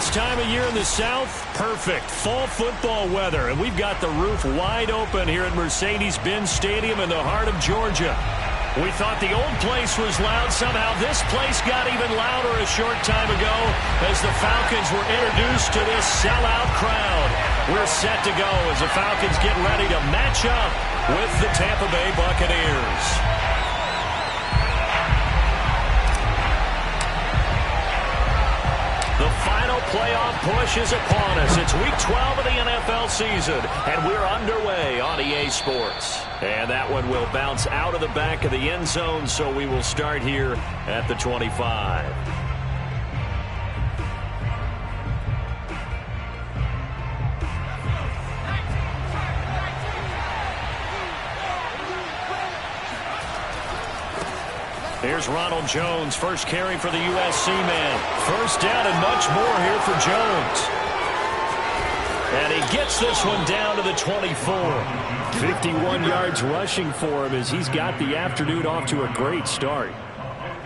This time of year in the South, perfect fall football weather, and we've got the roof wide open here at Mercedes-Benz Stadium in the heart of Georgia. We thought the old place was loud. Somehow this place got even louder a short time ago as the Falcons were introduced to this sellout crowd. We're set to go as the Falcons get ready to match up with the Tampa Bay Buccaneers. The final playoff push is upon us. It's Week 12 of the NFL season, and we're underway on EA Sports. And that one will bounce out of the back of the end zone, so we will start here at the 25. Here's Ronald Jones, first carry for the USC man. First down and much more here for Jones. And he gets this one down to the 24. 51 yards rushing for him as he's got the afternoon off to a great start.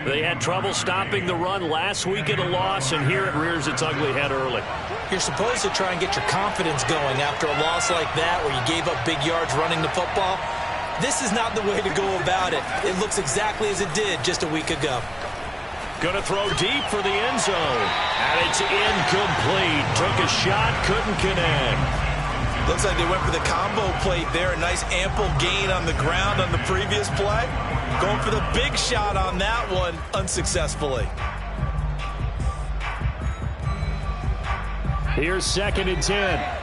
They had trouble stopping the run last week in a loss, and here it rears its ugly head early. You're supposed to try and get your confidence going after a loss like that where you gave up big yards running the football. This is not the way to go about it. It looks exactly as it did just a week ago. Going to throw deep for the end zone. And it's incomplete. Took a shot, couldn't connect. Looks like they went for the combo plate there. A nice ample gain on the ground on the previous play. Going for the big shot on that one unsuccessfully. Here's 2nd and 10.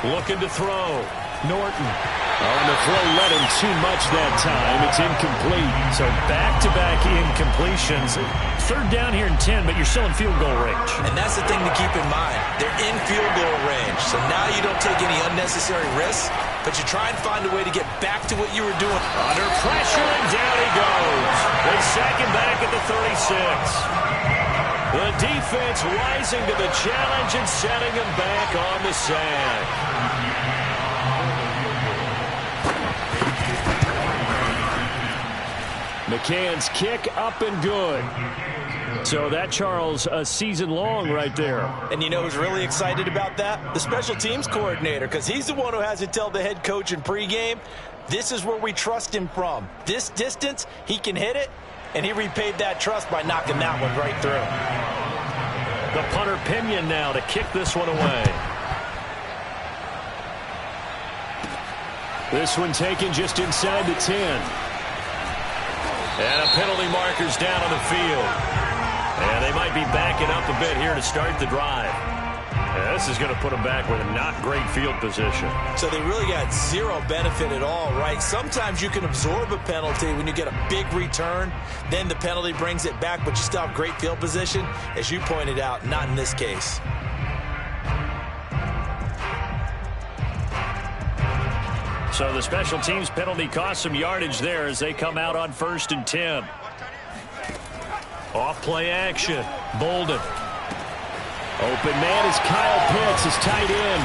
Looking to throw. Norton. On the throw, let him too much that time. It's incomplete. So back-to-back incompletions. 3rd down here and 10, but you're still in field goal range. And that's the thing to keep in mind. They're in field goal range. So now you don't take any unnecessary risks, but you try and find a way to get back to what you were doing. Under pressure, and down he goes. They sack him back at the 36. The defense rising to the challenge and setting him back on the sack. McCann's kick up and good. So that, Charles, a season long right there. And you know who's really excited about that? The special teams coordinator, because he's the one who has to tell the head coach in pregame, this is where we trust him from. This distance, he can hit it, and he repaid that trust by knocking that one right through. The punter Pinion now to kick this one away. This one taken just inside the 10. And a penalty marker's down on the field. And they might be backing up a bit here to start the drive. And this is going to put them back with a not great field position. So they really got zero benefit at all, right? Sometimes you can absorb a penalty when you get a big return. Then the penalty brings it back, but you still have great field position. As you pointed out, not in this case. So the special teams penalty cost some yardage there as they come out on 1st and 10. Off play action. Bolden. Open man is Kyle Pitts, his tight end.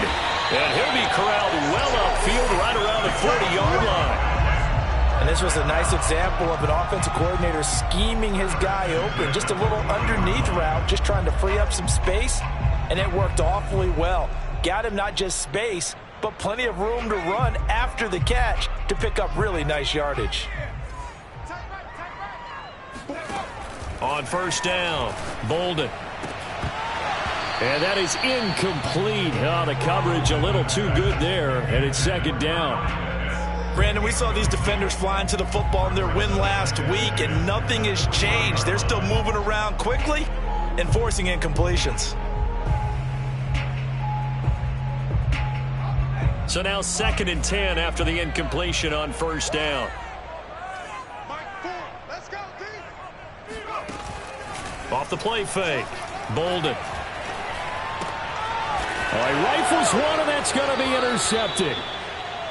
And he'll be corralled well upfield right around the 40-yard line. And this was a nice example of an offensive coordinator scheming his guy open. Just a little underneath route, just trying to free up some space. And it worked awfully well. Got him not just space, but plenty of room to run after the catch to pick up really nice yardage. On 1st down, Bolden. And that is incomplete. Oh, the coverage a little too good there, and it's 2nd down. Brandon, we saw these defenders flying to the football in their win last week, and nothing has changed. They're still moving around quickly and forcing incompletions. So now 2nd and 10 after the incompletion on 1st down. Off the play fake. Bolden. Oh, he rifles one, and that's going to be intercepted.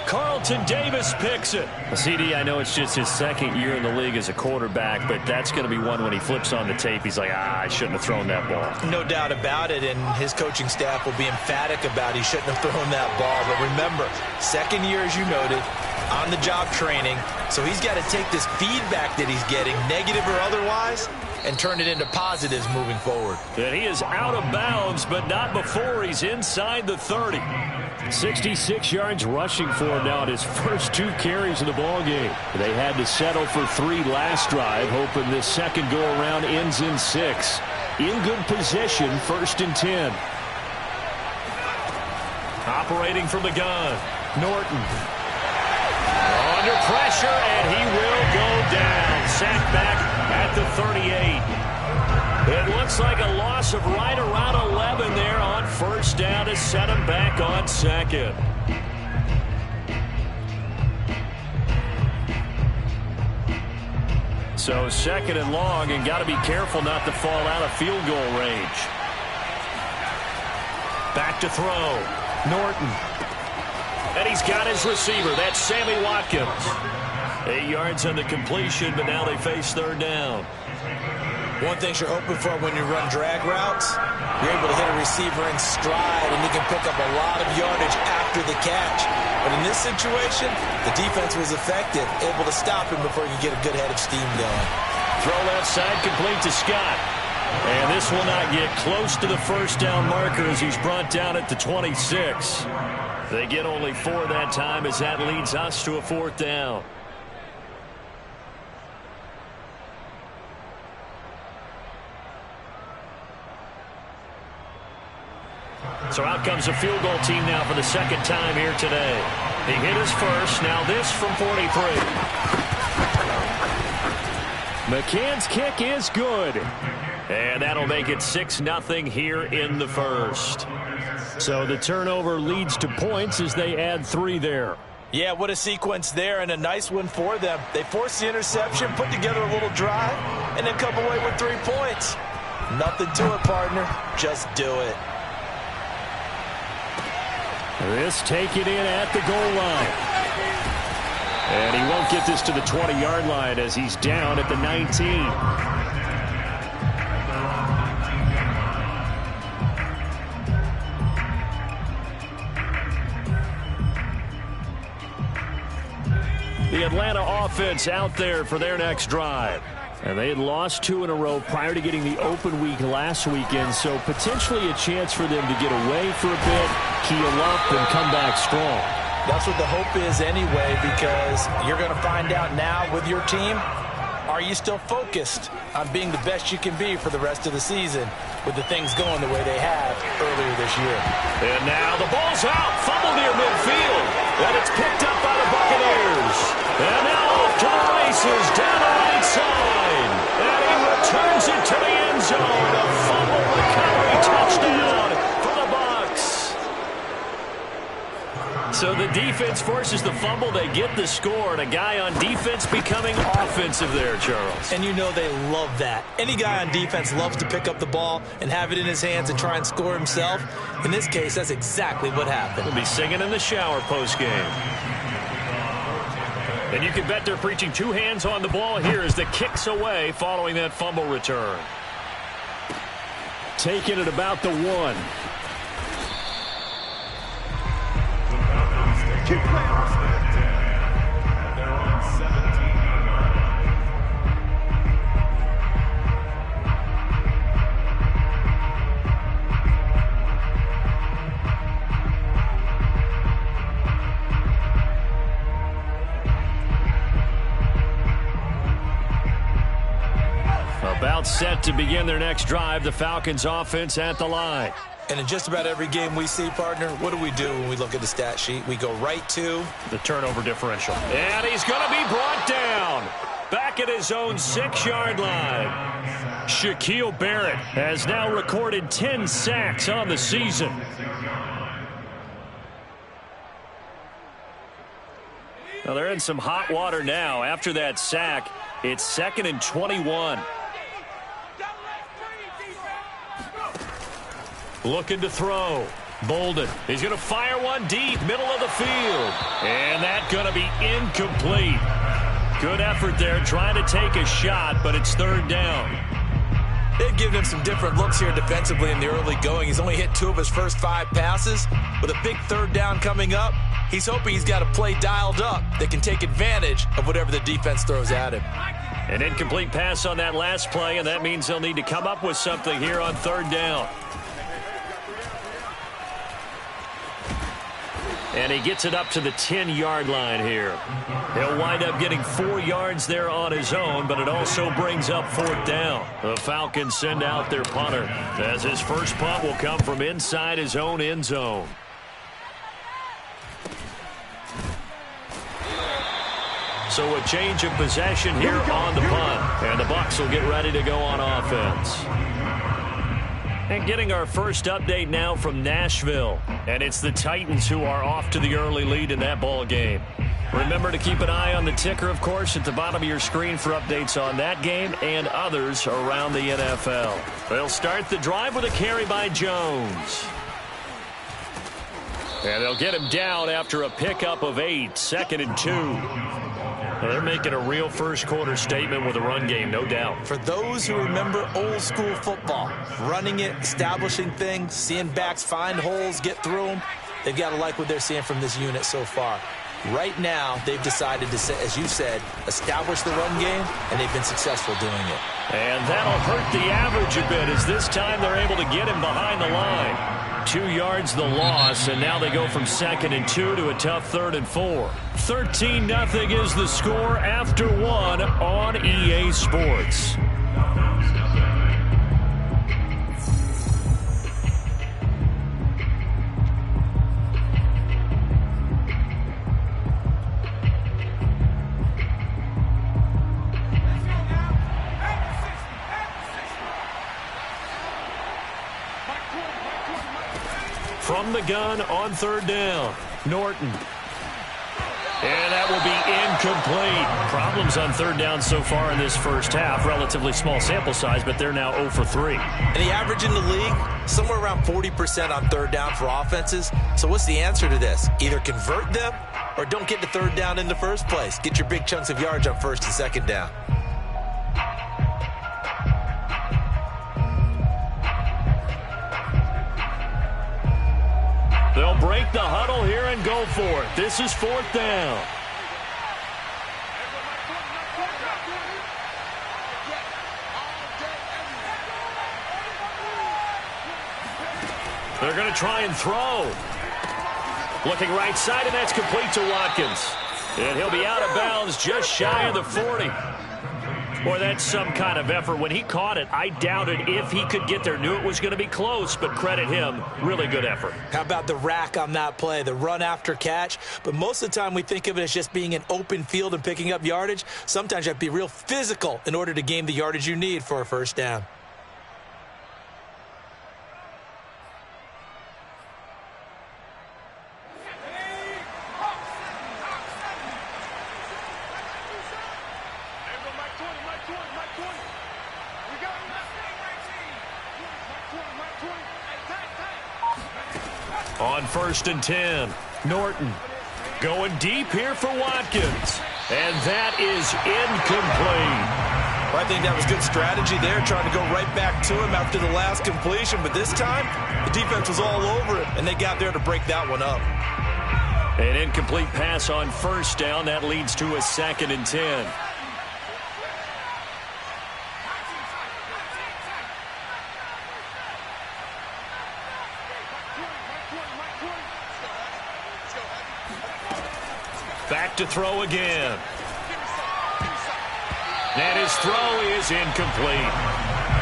Carlton Davis picks it. CD, I know it's just his 2nd year in the league as a quarterback, but that's going to be one when he flips on the tape. He's like, I shouldn't have thrown that ball. No doubt about it, and his coaching staff will be emphatic about he shouldn't have thrown that ball. But remember, 2nd year, as you noted, on-the-job training. So he's got to take this feedback that he's getting, negative or otherwise, and turn it into positives moving forward. And he is out of bounds, but not before he's inside the 30. 66 yards rushing for him now at his first 2 carries of the ballgame. They had to settle for 3 last drive, hoping this second go-around ends in 6. In good position, 1st and 10. Operating from the gun, Norton. Under pressure, and he will go down. Sacked back at the 38. It looks like a loss of right around 11 there on 1st down to set him back on 2nd. So 2nd and long, and got to be careful not to fall out of field goal range. Back to throw. Norton. And he's got his receiver. That's Sammy Watkins. 8 yards on the completion, but now they face 3rd down. One thing you're hoping for when you run drag routes, you're able to hit a receiver in stride, and you can pick up a lot of yardage after the catch. But in this situation, the defense was effective, able to stop him before you get a good head of steam going. Throw left side, complete to Scott. And this will not get close to the 1st down marker as he's brought down at the 26. They get only 4 that time as that leads us to a 4th down. So out comes a field goal team now for the 2nd time here today. He hit his first. Now this from 43. McCann's kick is good. And that'll make it 6-0 here in the 1st. So the turnover leads to points as they add 3 there. Yeah, what a sequence there, and a nice one for them. They forced the interception, put together a little drive, and then come away with 3 points. Nothing to it, partner. Just do it. This taken in at the goal line. And he won't get this to the 20-yard line as he's down at the 19. The Atlanta offense out there for their next drive. And they had lost 2 in a row prior to getting the open week last weekend, so potentially a chance for them to get away for a bit, keel up, and come back strong. That's what the hope is anyway, because you're going to find out now with your team, are you still focused on being the best you can be for the rest of the season with the things going the way they have earlier this year? And now the ball's out, fumble near midfield, and it's picked up by the Buccaneers. And now off to the races, down the right side. And he returns it to the end zone. A fumble recovery touchdown for the Bucs. So the defense forces the fumble. They get the score, and a guy on defense becoming offensive there, Charles. And you know they love that. Any guy on defense loves to pick up the ball and have it in his hands and try and score himself. In this case, that's exactly what happened. He'll be singing in the shower post-game. And you can bet they're preaching 2 hands on the ball here as the kick's away following that fumble return. Taking it about the 1. About set to begin their next drive, the Falcons offense at the line. And in just about every game we see, partner, what do we do when we look at the stat sheet? We go right to the turnover differential. And he's going to be brought down back at his own 6-yard line. Shaquille Barrett has now recorded 10 sacks on the season. Now they're in some hot water now. After that sack, it's 2nd and 21. Looking to throw. Bolden. He's going to fire one deep, middle of the field. And that's going to be incomplete. Good effort there trying to take a shot, but it's 3rd down. They've given him some different looks here defensively in the early going. He's only hit 2 of his first 5 passes. With a big 3rd down coming up, he's hoping he's got a play dialed up that can take advantage of whatever the defense throws at him. An incomplete pass on that last play, and that means they'll need to come up with something here on 3rd down. And he gets it up to the 10-yard line here. He'll wind up getting 4 yards there on his own, but it also brings up 4th down. The Falcons send out their punter, as his first punt will come from inside his own end zone. So a change of possession here on the punt, and the Bucs will get ready to go on offense. And getting our first update now from Nashville. And it's the Titans who are off to the early lead in that ball game. Remember to keep an eye on the ticker, of course, at the bottom of your screen for updates on that game and others around the NFL. They'll start the drive with a carry by Jones. And they'll get him down after a pickup of 8, 2nd and 2. They're making a real first-quarter statement with a run game, no doubt. For those who remember old-school football, running it, establishing things, seeing backs find holes, get through them, they've got to like what they're seeing from this unit so far. Right now, they've decided to, as you said, establish the run game, and they've been successful doing it. And that'll hurt the average a bit, as this time they're able to get him behind the line. 2 yards the loss, and now they go from 2nd and 2 to a tough 3rd and 4. 13-0 is the score after 1 on EA Sports. From the gun on 3rd down, Norton. And that will be incomplete. Problems on 3rd down so far in this first half. Relatively small sample size, but they're now 0 for 3. And the average in the league, somewhere around 40% on 3rd down for offenses. So what's the answer to this? Either convert them or don't get to 3rd down in the first place. Get your big chunks of yards on 1st and 2nd down. They'll break the huddle here and go for it. This is 4th down. They're going to try and throw. Looking right side, and that's complete to Watkins. And he'll be out of bounds just shy of the 40. Boy, that's some kind of effort. When he caught it, I doubted if he could get there. Knew it was going to be close, but credit him. Really good effort. How about the rack on that play, the run after catch? But most of the time we think of it as just being an open field and picking up yardage. Sometimes you have to be real physical in order to gain the yardage you need for a 1st down. On 1st and 10, Norton going deep here for Watkins. And that is incomplete. Well, I think that was good strategy there, trying to go right back to him after the last completion. But this time, the defense was all over it, and they got there to break that one up. An incomplete pass on 1st down. That leads to a 2nd and 10. Back to throw again. And his throw is incomplete.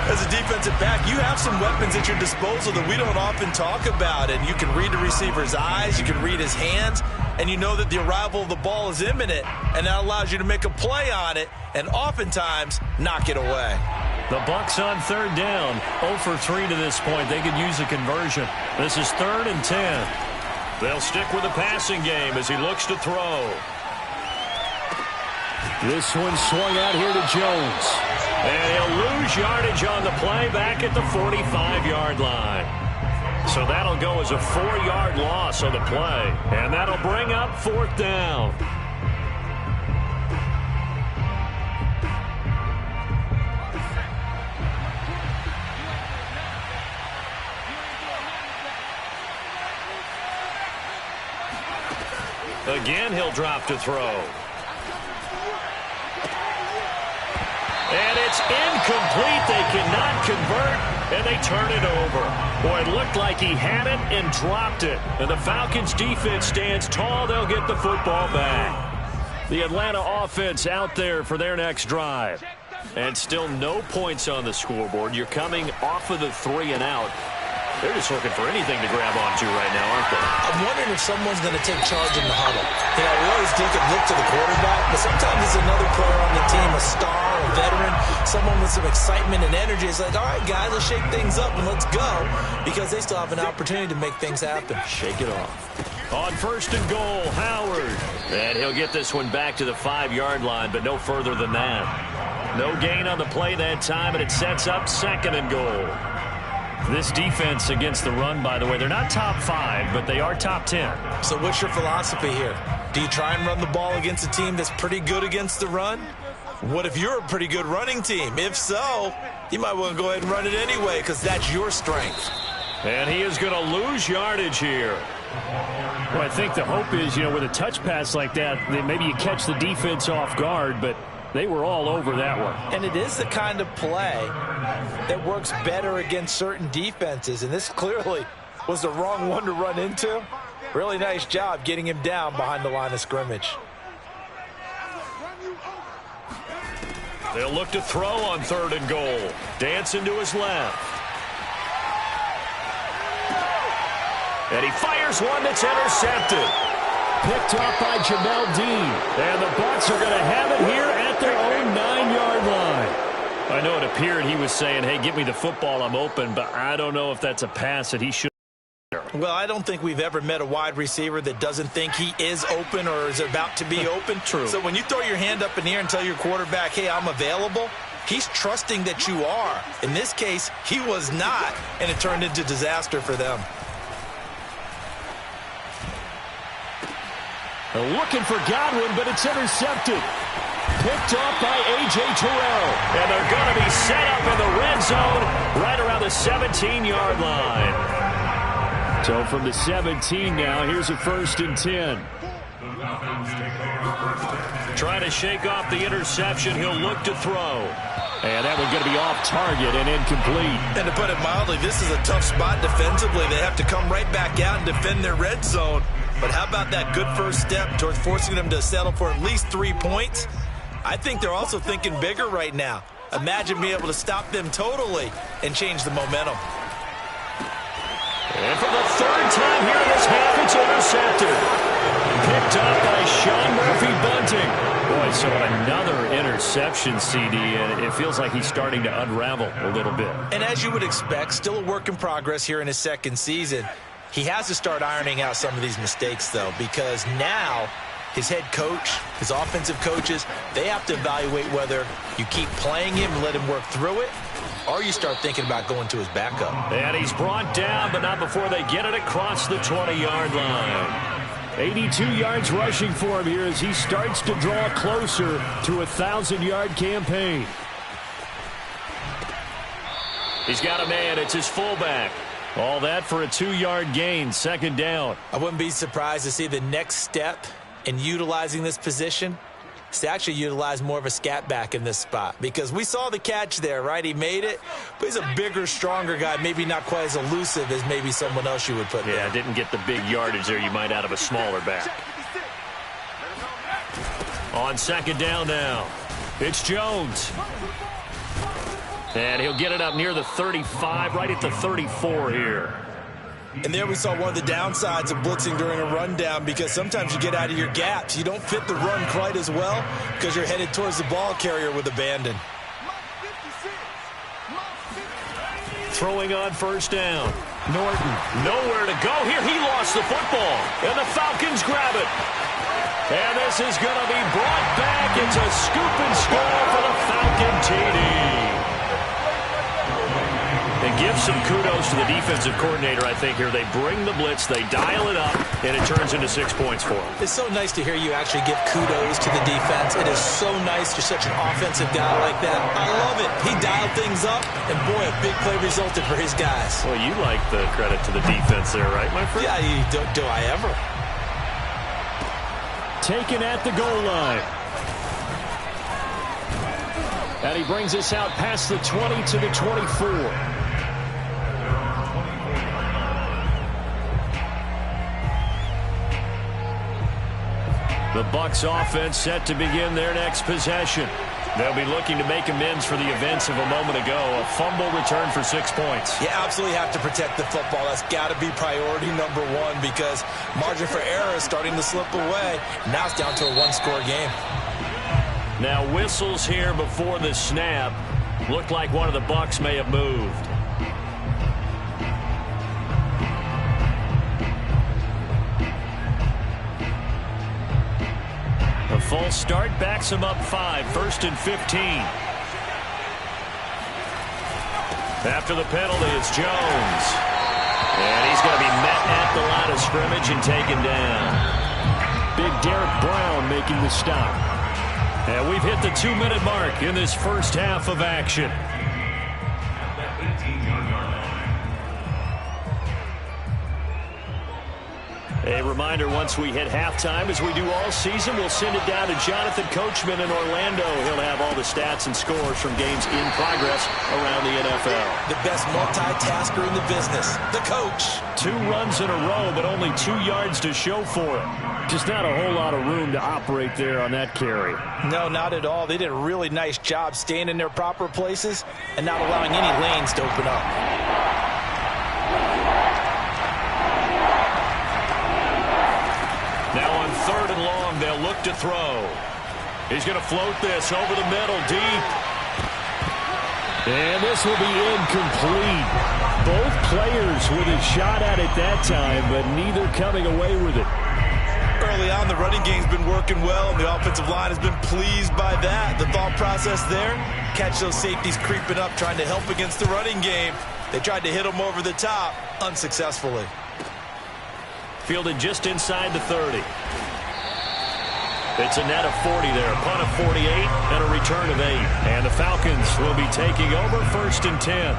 As a defensive back, you have some weapons at your disposal that we don't often talk about. And you can read the receiver's eyes, you can read his hands, and you know that the arrival of the ball is imminent. And that allows you to make a play on it and oftentimes knock it away. The Bucs on 3rd down, 0 for 3 to this point. They could use a conversion. This is 3rd and 10. They'll stick with the passing game as he looks to throw. This one swung out here to Jones. And he'll lose yardage on the play back at the 45-yard line. So that'll go as a 4-yard loss on the play. And that'll bring up 4th down. Again, he'll drop to throw. And it's incomplete. They cannot convert, and they turn it over. Boy, it looked like he had it and dropped it. And the Falcons' defense stands tall. They'll get the football back. The Atlanta offense out there for their next drive. And still no points on the scoreboard. You're coming off of the 3 and out. They're just looking for anything to grab onto right now, aren't they? I'm wondering if someone's going to take charge in the huddle. You know, we always look to the quarterback, but sometimes it's another player on the team, a star, a veteran, someone with some excitement and energy. It's like, all right, guys, let's shake things up and let's go, because they still have an opportunity to make things happen. Shake it off. On 1st and goal, Howard. And he'll get this one back to the 5-yard line, but no further than that. No gain on the play that time, and it sets up 2nd and goal. This defense against the run, by the way, they're not top 5, but they are top 10. So what's your philosophy here? Do you try and run the ball against a team that's pretty good against the run? What if you're a pretty good running team? If so, you might want to go ahead and run it anyway, because that's your strength. And he is going to lose yardage here. Well, I think the hope is, with a touch pass like that, maybe you catch the defense off guard, but they were all over that one. And it is the kind of play that works better against certain defenses, and this clearly was the wrong one to run into. Really nice job getting him down behind the line of scrimmage. They'll look to throw on 3rd and goal. Dancing to his left. And he fires one that's intercepted. Picked up by Jamel Dean. And the Bucs are going to have it here at their own 9-yard line. I know it appeared he was saying, hey, give me the football, I'm open, but I don't know if that's a pass that he should. Well, I don't think we've ever met a wide receiver that doesn't think he is open or is about to be open. True. So when you throw your hand up in the air and tell your quarterback, hey, I'm available, he's trusting that you are. In this case, he was not, and it turned into disaster for them. They're looking for Godwin, but it's intercepted. Picked off by A.J. Terrell. And they're going to be set up in the red zone right around the 17-yard line. So from the 17 now, here's a 1st and 10. Trying to shake off the interception. He'll look to throw. And that one's going to be off target and incomplete. And to put it mildly, this is a tough spot defensively. They have to come right back out and defend their red zone. But how about that good first step towards forcing them to settle for at least 3 points? I think they're also thinking bigger right now. Imagine being able to stop them totally and change the momentum. And for the 3rd time here in this half, it's intercepted. Picked up by Sean Murphy-Bunting. Boy, so another interception, CD, and it feels like he's starting to unravel a little bit. And as you would expect, still a work in progress here in his 2nd season. He has to start ironing out some of these mistakes, though, because now his head coach, his offensive coaches, they have to evaluate whether you keep playing him and let him work through it, or you start thinking about going to his backup. And he's brought down, but not before they get it across the 20-yard line. 82 yards rushing for him here as he starts to draw closer to a 1,000-yard campaign. He's got a man. It's his fullback. All that for a 2-yard gain, 2nd down. I wouldn't be surprised to see the next step in utilizing this position is to actually utilize more of a scat back in this spot, because we saw the catch there, right? He made it, but he's a bigger, stronger guy, maybe not quite as elusive as maybe someone else you would put there. Yeah, didn't get the big yardage there you might out of a smaller back. On 2nd down now, it's Jones. And he'll get it up near the 35, right at the 34 here. And there we saw one of the downsides of blitzing during a rundown, because sometimes you get out of your gaps. You don't fit the run quite as well because you're headed towards the ball carrier with abandon. Throwing on 1st down. Norton, nowhere to go here. He lost the football, and the Falcons grab it. And this is going to be brought back. It's a scoop and score for the Falcon TD. And give some kudos to the defensive coordinator, I think, here. They bring the blitz, they dial it up, and it turns into 6 points for them. It's so nice to hear you actually give kudos to the defense. It is so nice. You're such an offensive guy like that. I love it. He dialed things up, and boy, a big play resulted for his guys. Well, you like the credit to the defense there, right, my friend? Yeah, do I ever? taken at the goal line. And he brings us out past the 20 to the 24. The Bucs offense set to begin their next possession. They'll be looking to make amends for the events of a moment ago. A fumble return for 6 points. You absolutely have to protect the football. That's got to be priority number one because margin for error is starting to slip away. Now it's down to a one-score game. Now whistles here before the snap. Looked like one of the Bucs may have moved. A false start backs him up 5, 1st and 15. After the penalty, it's Jones. And he's going to be met at the line of scrimmage and taken down. Big Derek Brown making the stop. And we've hit the 2-minute mark in this first half of action. A reminder, once we hit halftime, as we do all season, we'll send it down to Jonathan Coachman in Orlando. He'll have all the stats and scores from games in progress around the NFL. The best multitasker in the business, the coach. 2 runs in a row, but only 2 yards to show for it. Just not a whole lot of room to operate there on that carry. No, not at all. They did a really nice job staying in their proper places and not allowing any lanes to open up. Now on 3rd and long, they'll look to throw. He's going to float this over the middle, deep. And this will be incomplete. Both players with a shot at it that time, but neither coming away with it. Early on, the running game's been working well, and the offensive line has been pleased by that. The thought process there, catch those safeties creeping up, trying to help against the running game. They tried to hit them over the top, unsuccessfully. Fielded just inside the 30. It's a net of 40 there. Punt of 48 and a return of 8. And the Falcons will be taking over 1st and 10.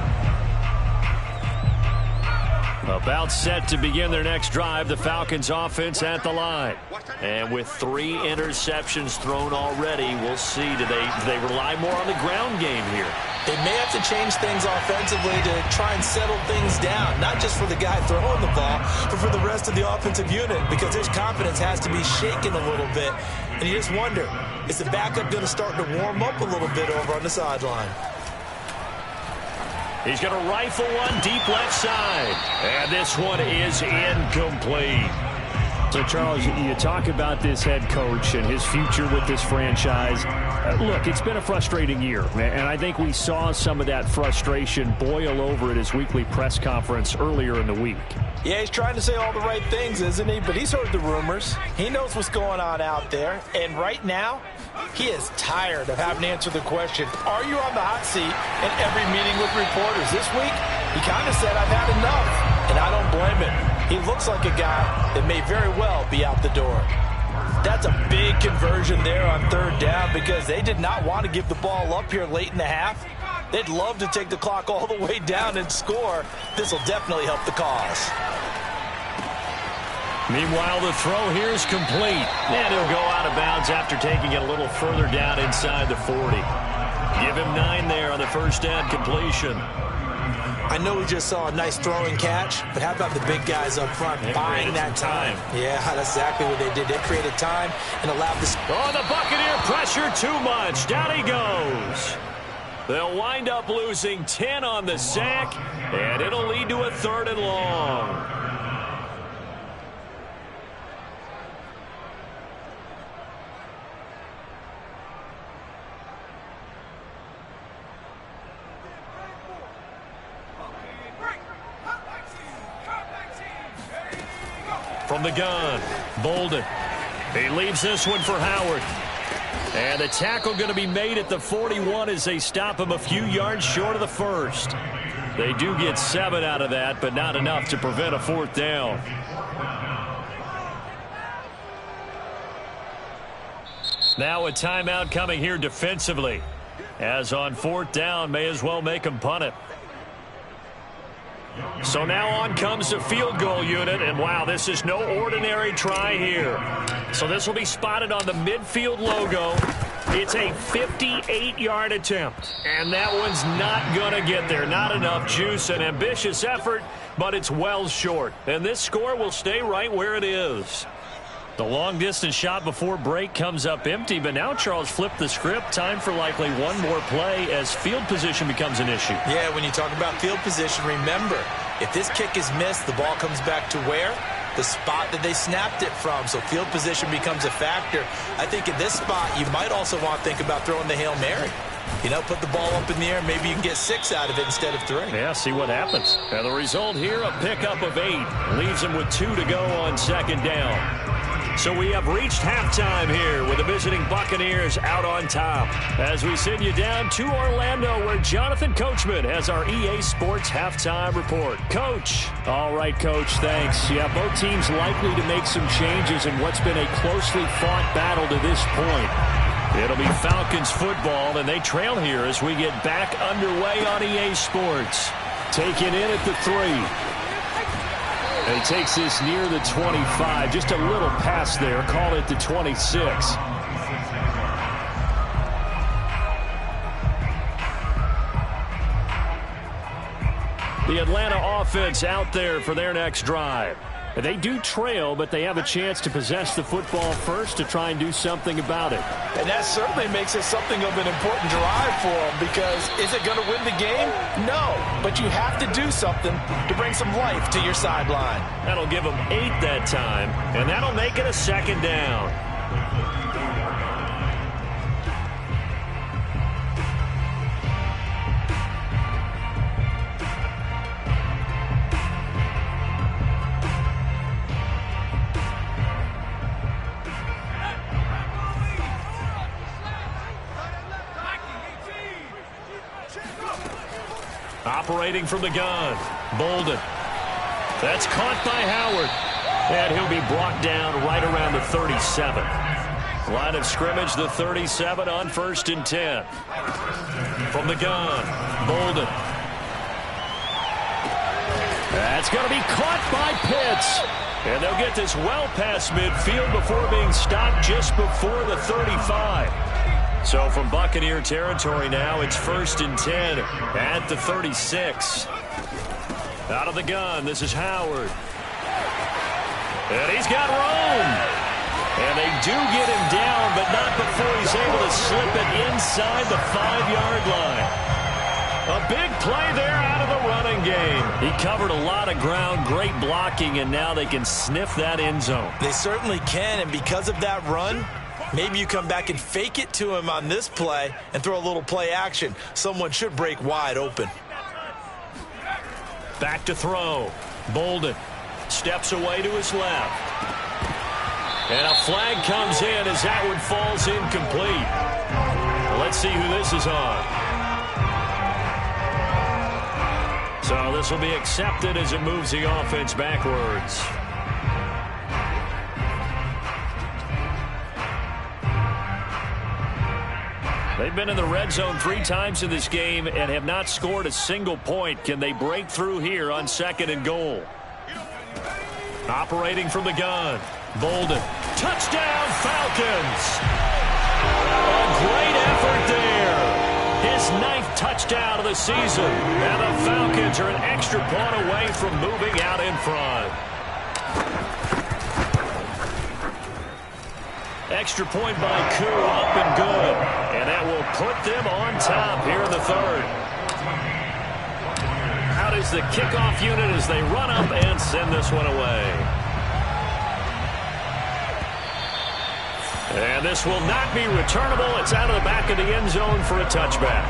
About set to begin their next drive, the Falcons offense at the line. And with 3 interceptions thrown already, we'll see. Do they rely more on the ground game here? They may have to change things offensively to try and settle things down, not just for the guy throwing the ball, but for the rest of the offensive unit, because his confidence has to be shaken a little bit. And you just wonder, is the backup going to start to warm up a little bit over on the sideline? He's going to rifle one deep left side. And this one is incomplete. So, Charles, you talk about this head coach and his future with this franchise. Look, it's been a frustrating year, and I think we saw some of that frustration boil over at his weekly press conference earlier in the week. Yeah, he's trying to say all the right things, isn't he? But he's heard the rumors. He knows what's going on out there. And right now, he is tired of having to answer the question, are you on the hot seat in every meeting with reporters? This week, he kind of said, I've had enough. And I don't blame him. He looks like a guy that may very well be out the door. That's a big conversion there on 3rd down because they did not want to give the ball up here late in the half. They'd love to take the clock all the way down and score. This will definitely help the cause. Meanwhile, the throw here is complete. And he'll go out of bounds after taking it a little further down inside the 40. Give him 9 there on the first down completion. I know we just saw a nice throwing catch, but how about the big guys up front buying that time? Yeah, that's exactly what they did. They created time and allowed this. Oh, the Buccaneer pressure too much. Down he goes. They'll wind up losing 10 on the sack, and it'll lead to a 3rd and long. From the gun, Bolden. He leaves this one for Howard. And the tackle going to be made at the 41 as they stop him a few yards short of the first. They do get 7 out of that, but not enough to prevent a 4th down. Now a timeout coming here defensively. As on 4th down, may as well make them punt it. So now on comes the field goal unit, and wow, this is no ordinary try here. So this will be spotted on the midfield logo. It's a 58-yard attempt, and that one's not going to get there. Not enough juice, an ambitious effort, but it's well short. And this score will stay right where it is. The long-distance shot before break comes up empty, but now Charles flipped the script. Time for likely one more play as field position becomes an issue. Yeah, when you talk about field position, remember, if this kick is missed, the ball comes back to where? The spot that they snapped it from. So field position becomes a factor. I think at this spot, you might also want to think about throwing the Hail Mary. You know, put the ball up in the air. Maybe you can get 6 out of it instead of 3. Yeah, see what happens. And the result here, a pickup of 8. Leaves them with 2 to go on second down. So we have reached halftime here with the visiting Buccaneers out on top. As we send you down to Orlando, where Jonathan Coachman has our EA Sports halftime report. Coach. All right, Coach, thanks. Yeah, both teams likely to make some changes in what's been a closely fought battle to this point. It'll be Falcons football, and they trail here as we get back underway on EA Sports. Taken in at the 3. And he takes this near the 25. Just a little pass there. Call it the 26. The Atlanta offense out there for their next drive. They do trail, but they have a chance to possess the football first to try and do something about it. And that certainly makes it something of an important drive for them, because is it going to win the game? No, but you have to do something to bring some life to your sideline. That'll give them 8 that time, and that'll make it a second down. Operating from the gun, Bolden. That's caught by Howard. And he'll be brought down right around the 37. Line of scrimmage, the 37 on 1st and 10. From the gun, Bolden. That's going to be caught by Pitts. And they'll get this well past midfield before being stopped just before the 35. So from Buccaneer territory now, it's 1st and 10 at the 36. Out of the gun, this is Howard. And he's got room. And they do get him down, but not before he's able to slip it inside the 5-yard line. A big play there out of the running game. He covered a lot of ground, great blocking, and now they can sniff that end zone. They certainly can, and because of that run, maybe you come back and fake it to him on this play and throw a little play action. Someone should break wide open. Back to throw. Bolden steps away to his left. And a flag comes in as that one falls incomplete. Let's see who this is on. So this will be accepted as it moves the offense backwards. They've been in the red zone 3 times in this game and have not scored a single point. Can they break through here on 2nd and goal? Operating from the gun, Bolden. Touchdown, Falcons! A great effort there. His 9th touchdown of the season. And the Falcons are an extra point away from moving out in front. Extra point by Koo, up and good. And that will put them on top here in the 3rd. Out is the kickoff unit as they run up and send this one away. And this will not be returnable. It's out of the back of the end zone for a touchback.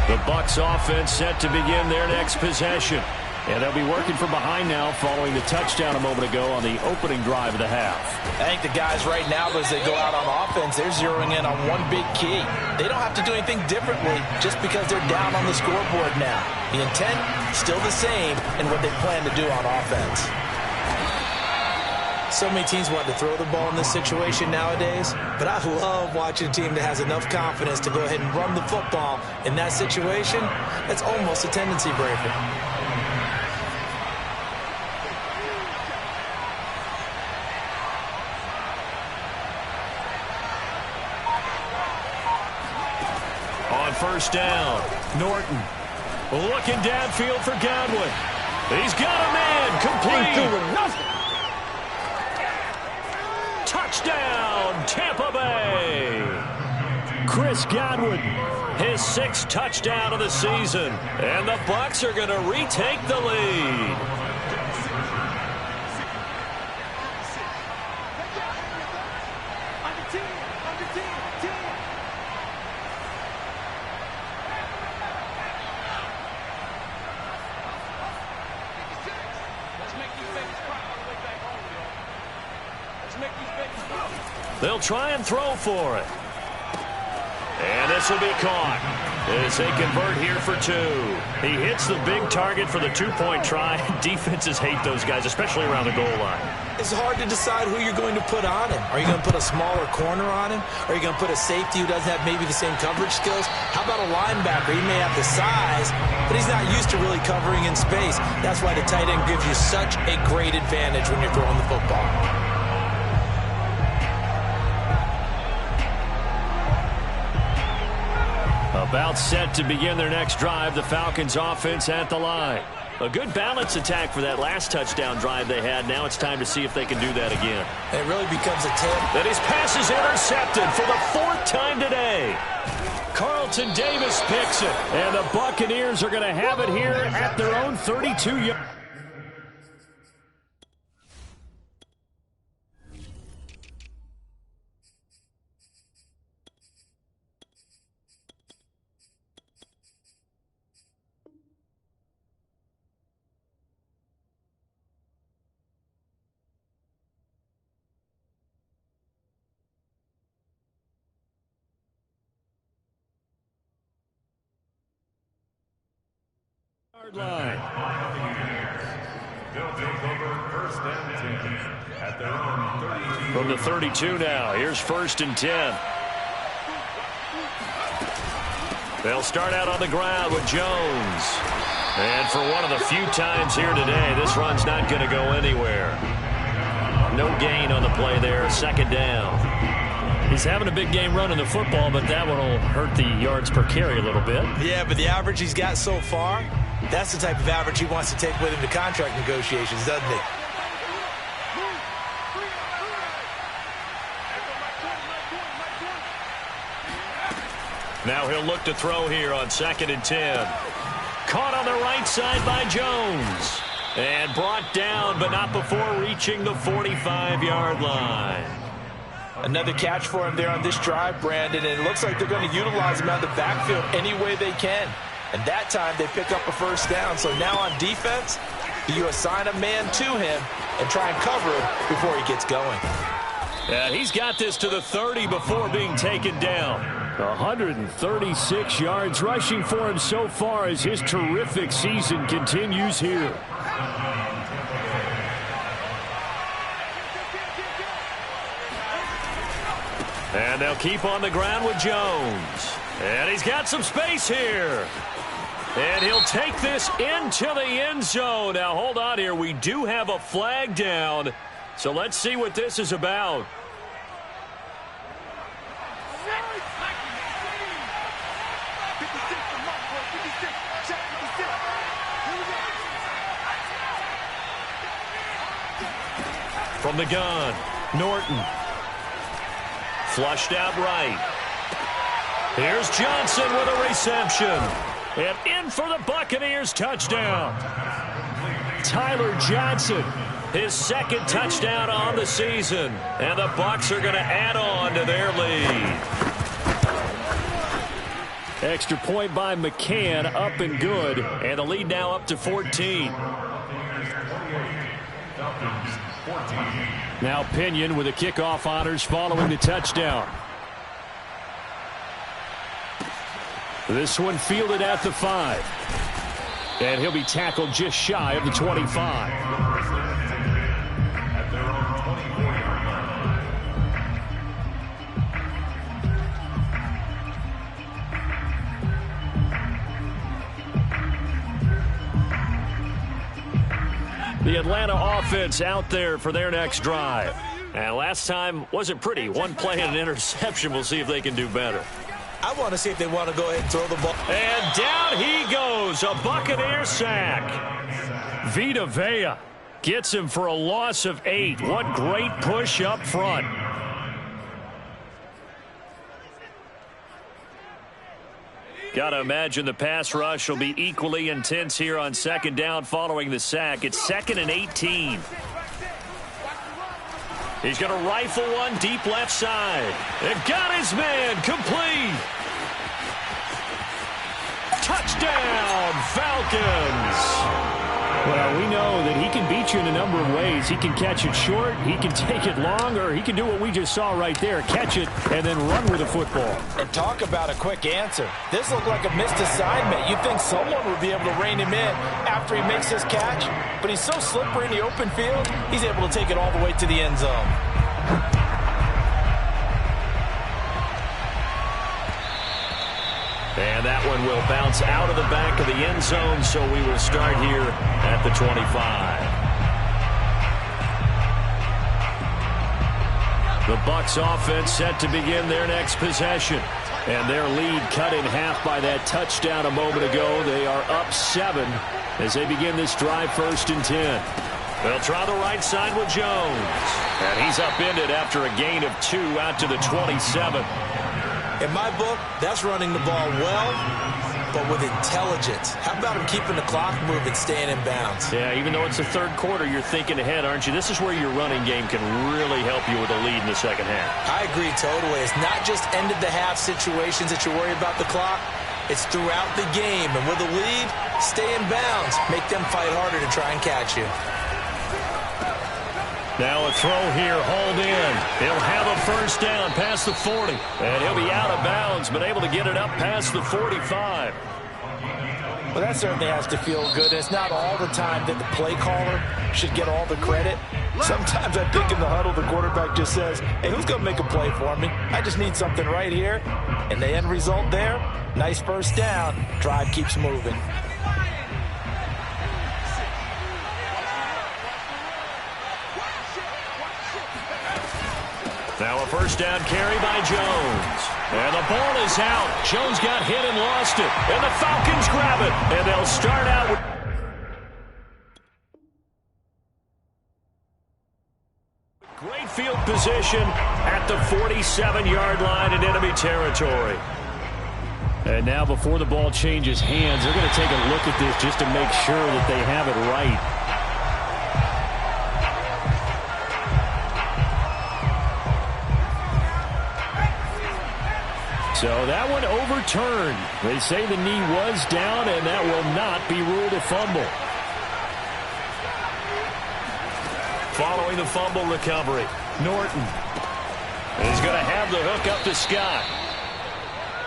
The Bucs offense set to begin their next possession. And they'll be working from behind now following the touchdown a moment ago on the opening drive of the half. I think the guys right now, as they go out on offense, they're zeroing in on one big key. They don't have to do anything differently just because they're down on the scoreboard now. The intent, still the same in what they plan to do on offense. So many teams want to throw the ball in this situation nowadays, but I love watching a team that has enough confidence to go ahead and run the football in that situation. That's almost a tendency breaker. On first down, Norton looking downfield for Godwin. He's got a man, complete. Touchdown, Tampa Bay. Chris Godwin, his 6th touchdown of the season. And the Bucs are going to retake the lead. They'll try and throw for it. And this will be caught as they convert here for 2. He hits the big target for the 2-point try. Defenses hate those guys, especially around the goal line. It's hard to decide who you're going to put on him. Are you going to put a smaller corner on him? Are you going to put a safety who doesn't have maybe the same coverage skills? How about a linebacker? He may have the size, but he's not used to really covering in space. That's why the tight end gives you such a great advantage when you're throwing the football. About set to begin their next drive, the Falcons offense at the line. A good balance attack for that last touchdown drive they had. Now it's time to see if they can do that again. It really becomes a tip. And his pass is intercepted for the 4th time today. Carlton Davis picks it. And the Buccaneers are going to have it here at their own 32-yard. Line. From the 32 now. Here's 1st and 10. They'll start out on the ground with Jones. And for one of the few times here today, this run's not going to go anywhere. No gain on the play there. 2nd down. He's having a big game running the football, but that one will hurt the yards per carry a little bit. Yeah, but the average he's got so far, that's the type of average he wants to take with him to contract negotiations, doesn't he? Now he'll look to throw here on 2nd and 10. Caught on the right side by Jones. And brought down, but not before reaching the 45-yard line. Another catch for him there on this drive, Brandon, and it looks like they're going to utilize him out of the backfield any way they can. And that time they pick up a 1st down. So now on defense, you assign a man to him and try and cover him before he gets going. Yeah, he's got this to the 30 before being taken down. 136 yards rushing for him so far as his terrific season continues here. And they'll keep on the ground with Jones. And he's got some space here. And he'll take this into the end zone. Now, hold on here. We do have a flag down. So let's see what this is about. From the gun, Norton. Flushed out right. Here's Johnson with a reception. And in for the Buccaneers touchdown. Tyler Johnson, his 2nd touchdown on the season. And the Bucs are going to add on to their lead. Extra point by McCann, up and good. And the lead now up to 14. Now Pinion with the kickoff honors following the touchdown. This one fielded at the 5. And he'll be tackled just shy of the 25. The Atlanta offense out there for their next drive. And last time wasn't pretty. One play and an interception. We'll see if they can do better. I want to see if they want to go ahead and throw the ball. And down he goes. A Buccaneer sack. Vita Vea gets him for a loss of 8. What great push up front. Got to imagine the pass rush will be equally intense here on second down following the sack. It's 2nd and 18. He's going to rifle one deep left side. And got his man complete. Touchdown, Falcons. Well, we know that he can beat you in a number of ways. He can catch it short, he can take it long, or he can do what we just saw right there, catch it and then run with the football. And talk about a quick answer. This looked like a missed assignment. You'd think someone would be able to rein him in after he makes his catch, but he's so slippery in the open field, he's able to take it all the way to the end zone. And that one will bounce out of the back of the end zone, so we will start here at the 25. The Bucs offense set to begin their next possession. And their lead cut in half by that touchdown a moment ago. They are up 7 as they begin this drive, 1st and 10. They'll try the right side with Jones. And he's upended after a gain of 2 out to the 27. In my book, that's running the ball well, but with intelligence. How about him keeping the clock moving, staying in bounds? Yeah, even though it's the 3rd quarter, you're thinking ahead, aren't you? This is where your running game can really help you with a lead in the second half. I agree totally. It's not just end-of-the-half situations that you worry about the clock. It's throughout the game. And with a lead, stay in bounds. Make them fight harder to try and catch you. Now a throw here, hauled in. He'll have a 1st down past the 40. And he'll be out of bounds, but able to get it up past the 45. Well, that certainly has to feel good. It's not all the time that the play caller should get all the credit. Sometimes I think in the huddle, the quarterback just says, hey, who's going to make a play for me? I just need something right here. And the end result there, nice 1st down. Drive keeps moving. Now a 1st down carry by Jones. And the ball is out. Jones got hit and lost it. And the Falcons grab it. And they'll start out with... Great field position at the 47-yard line in enemy territory. And now before the ball changes hands, they're going to take a look at this just to make sure that they have it right. So that one overturned. They say the knee was down, and that will not be ruled a fumble. Following the fumble recovery, Norton is going to have the hook up to Scott.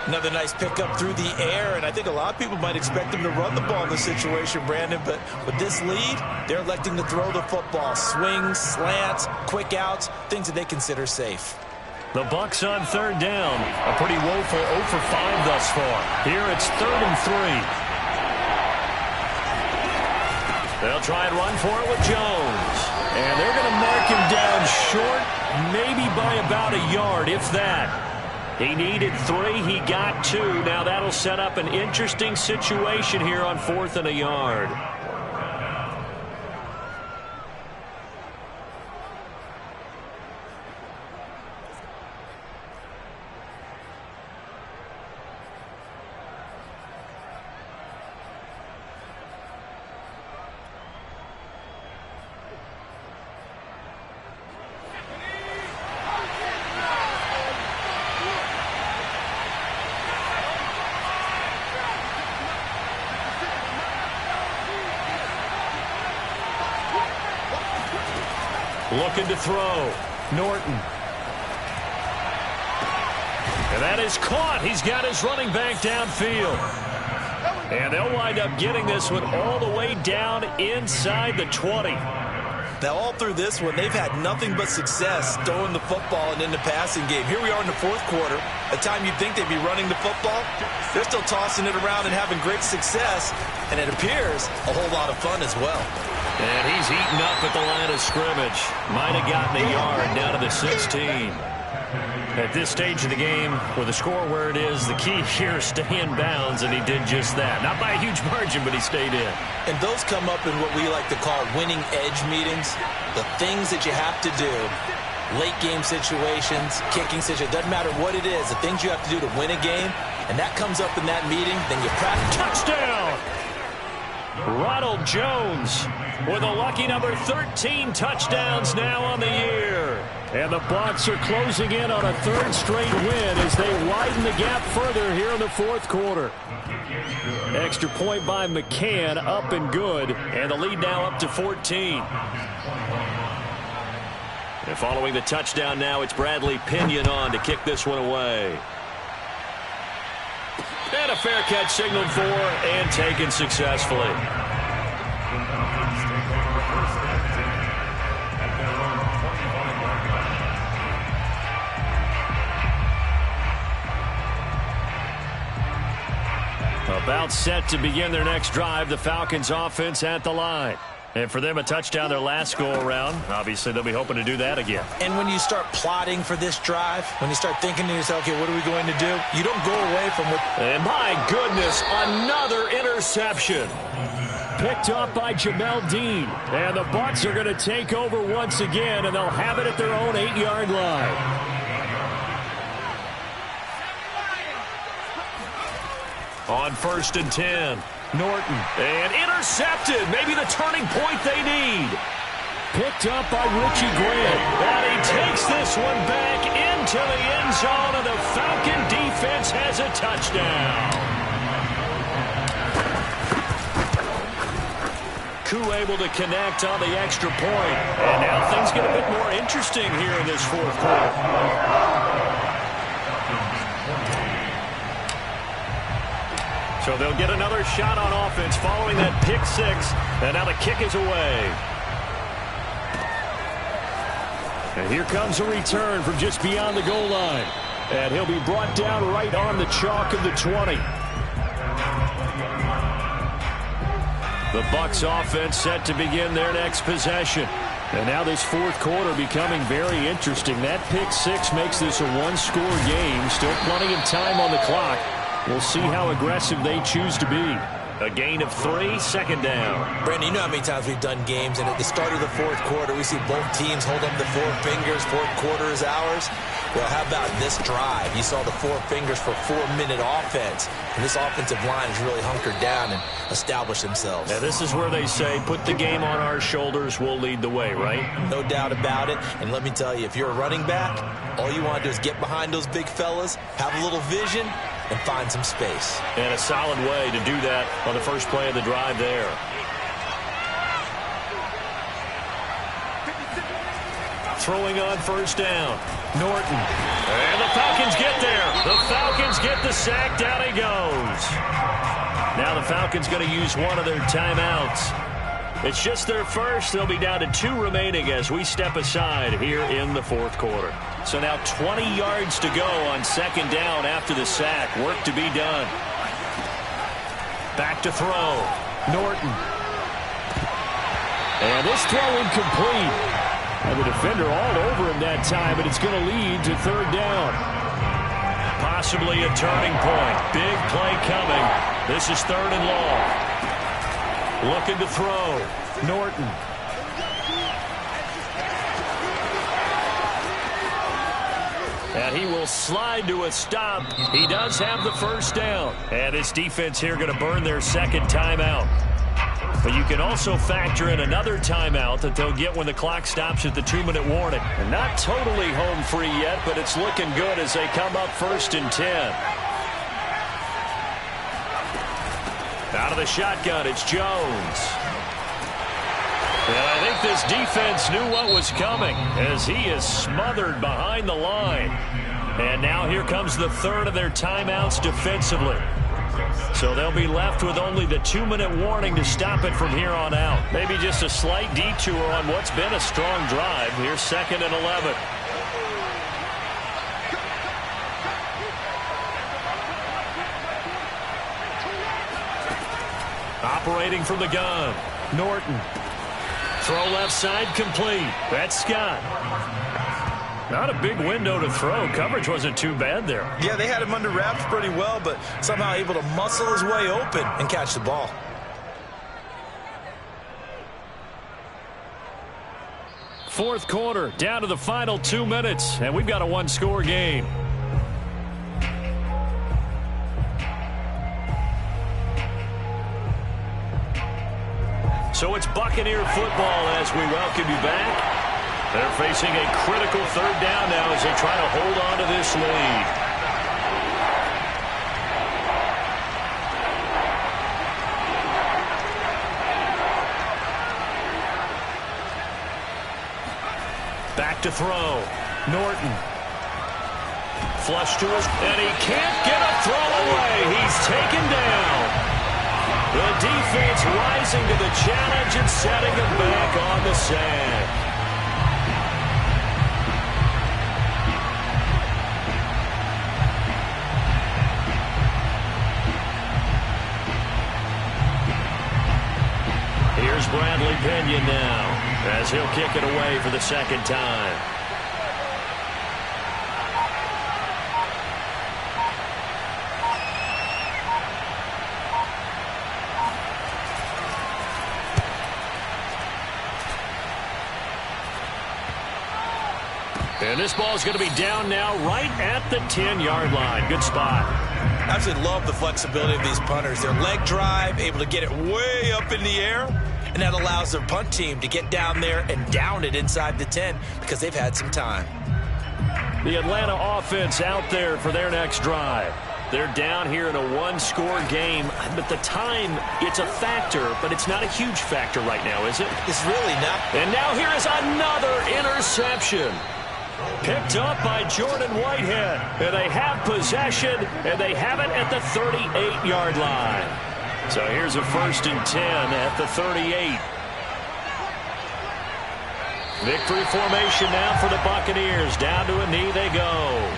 Another nice pickup through the air, and I think a lot of people might expect him to run the ball in this situation, Brandon, but with this lead, they're electing to throw the football. Swings, slants, quick outs, things that they consider safe. The Bucs on 3rd down. A pretty woeful 0 for 5 thus far. Here it's 3rd and 3. They'll try and run for it with Jones. And they're going to mark him down short, maybe by about a yard, if that. He needed 3. He got 2. Now that'll set up an interesting situation here on 4th and a yard. Looking to throw. Norton. And that is caught. He's got his running back downfield. And they'll wind up getting this one all the way down inside the 20. Now, all through this one, they've had nothing but success throwing the football and in the passing game. Here we are in the fourth quarter. A time you'd think they'd be running the football, they're still tossing it around and having great success, and it appears a whole lot of fun as well. And he's eaten up at the line of scrimmage. Might have gotten a yard down to the 16. At this stage of the game, with the score where it is, the key here is stay in bounds, and he did just that. Not by a huge margin, but he stayed in. And those come up in what we like to call winning edge meetings. The things that you have to do, late game situations, kicking situations, doesn't matter what it is, the things you have to do to win a game, and that comes up in that meeting, then you practice. Touchdown! Ronald Jones with a lucky number 13 touchdowns now on the year. And the Bucs are closing in on a third straight win as they widen the gap further here in the fourth quarter. Extra point by McCann, up and good. And the lead now up to 14. And following the touchdown now, it's Bradley Pinion on to kick this one away. And a fair catch signaled for and taken successfully. About set to begin their next drive, the Falcons offense at the line. And for them, a touchdown their last go-around. Obviously, they'll be hoping to do that again. And when you start plotting for this drive, when you start thinking to yourself, okay, what are we going to do? You don't go away from what... And my goodness, another interception. Picked up by Jamel Dean. And the Bucs are going to take over once again, and they'll have it at their own 8-yard line. On 1st and 10, Norton. And intercepted. Maybe the turning point they need. Picked up by Richie Grant. And he takes this one back into the end zone, and the Falcon defense has a touchdown. Koo able to connect on the extra point. And now things get a bit more interesting here in this fourth quarter. So they'll get another shot on offense following that pick six. And now the kick is away. And here comes a return from just beyond the goal line. And he'll be brought down right on the chalk of the 20. The Bucs offense set to begin their next possession. And now this fourth quarter becoming very interesting. That pick six makes this a one-score game. Still plenty of time on the clock. We'll see how aggressive they choose to be. A gain of 3, second down. Brandon, you know how many times we've done games, and at the start of the fourth quarter, we see both teams hold up the four fingers, fourth quarter is ours. Well, how about this drive? You saw the four fingers for 4-minute offense, and this offensive line has really hunkered down and established themselves. Now, this is where they say, put the game on our shoulders, we'll lead the way, right? No doubt about it, and let me tell you, if you're a running back, all you want to do is get behind those big fellas, have a little vision, and find some space. And a solid way to do that on the first play of the drive there. Throwing on first down. Norton. And the Falcons get there. The Falcons get the sack. Down he goes. Now the Falcons going to use one of their timeouts. It's just their first. They'll be down to 2 remaining as we step aside here in the fourth quarter. So now 20 yards to go on second down after the sack. Work to be done. Back to throw. Norton. And this throw incomplete. And the defender all over him that time, but it's going to lead to third down. Possibly a turning point. Big play coming. This is 3rd and long. Looking to throw. Norton. And he will slide to a stop. He does have the first down. And this defense here going to burn their second timeout. But you can also factor in another timeout that they'll get when the clock stops at the 2-minute warning. And not totally home free yet, but it's looking good as they come up 1st and 10. Out of the shotgun, it's Jones. And I think this defense knew what was coming as he is smothered behind the line. And now here comes the 3rd of their timeouts defensively. So they'll be left with only the 2-minute warning to stop it from here on out. Maybe just a slight detour on what's been a strong drive. Here's 2nd and 11. Operating from the gun, Norton. Throw left side complete. That's Scott. Not a big window to throw. Coverage wasn't too bad there. Yeah, they had him under wraps pretty well, but somehow able to muscle his way open and catch the ball. Fourth quarter, down to the final 2 minutes, and we've got a one-score game. So it's Buccaneer football as we welcome you back. They're facing a critical 3rd down now as they try to hold on to this lead. Back to throw. Norton. Flush to his, and he can't get a throw away. He's taken down. The defense rising to the challenge and setting him back on the sack. Here's Bradley Pinion now as he'll kick it away for the 2nd time. And this ball is going to be down now right at the 10-yard line. Good spot. I absolutely love the flexibility of these punters. Their leg drive, able to get it way up in the air, and that allows their punt team to get down there and down it inside the 10 because they've had some time. The Atlanta offense out there for their next drive. They're down here in a one-score game, but the time, it's a factor, but it's not a huge factor right now, is it? It's really not. And now here is another interception. Picked up by Jordan Whitehead. And they have possession, and they have it at the 38-yard line. So here's a 1st and 10 at the 38. Victory formation now for the Buccaneers. Down to a knee they go.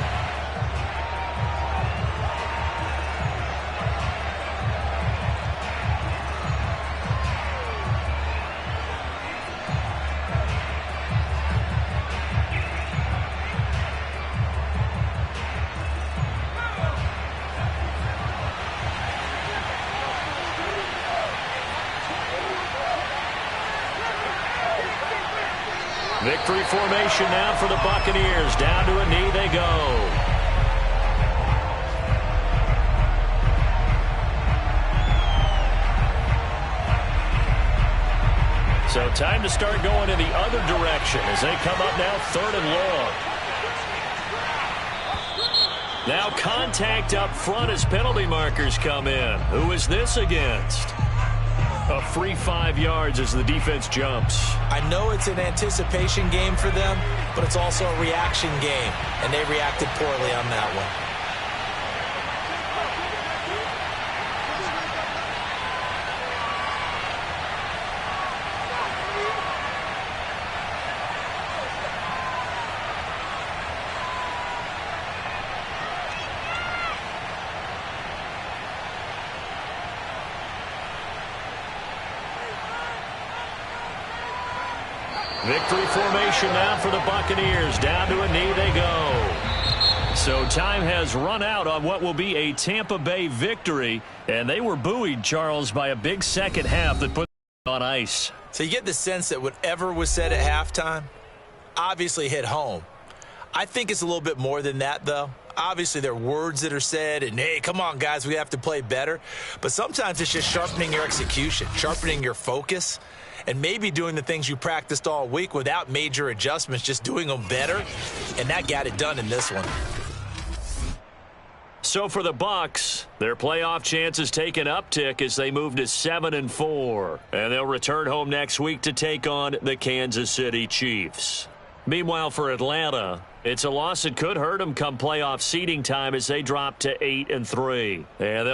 Victory formation now for the Buccaneers. Down to a knee they go. So time to start going in the other direction as they come up now 3rd and long. Now contact up front as penalty markers come in. Who is this against? A free 5 yards as the defense jumps. I know it's an anticipation game for them, but it's also a reaction game, and they reacted poorly on that one. Victory formation now for the Buccaneers. Down to a knee they go. So time has run out on what will be a Tampa Bay victory. And they were buoyed, Charles, by a big second half that put them on ice. So you get the sense that whatever was said at halftime obviously hit home. I think it's a little bit more than that, though. Obviously, there are words that are said, and, hey, come on, guys, we have to play better. But sometimes it's just sharpening your execution, sharpening your focus, and maybe doing the things you practiced all week without major adjustments, just doing them better. And that got it done in this one. So for the Bucs, their playoff chances take an uptick as they move to 7-4. And they'll return home next week to take on the Kansas City Chiefs. Meanwhile, for Atlanta, it's a loss that could hurt them come playoff seeding time as they drop to 8-3. And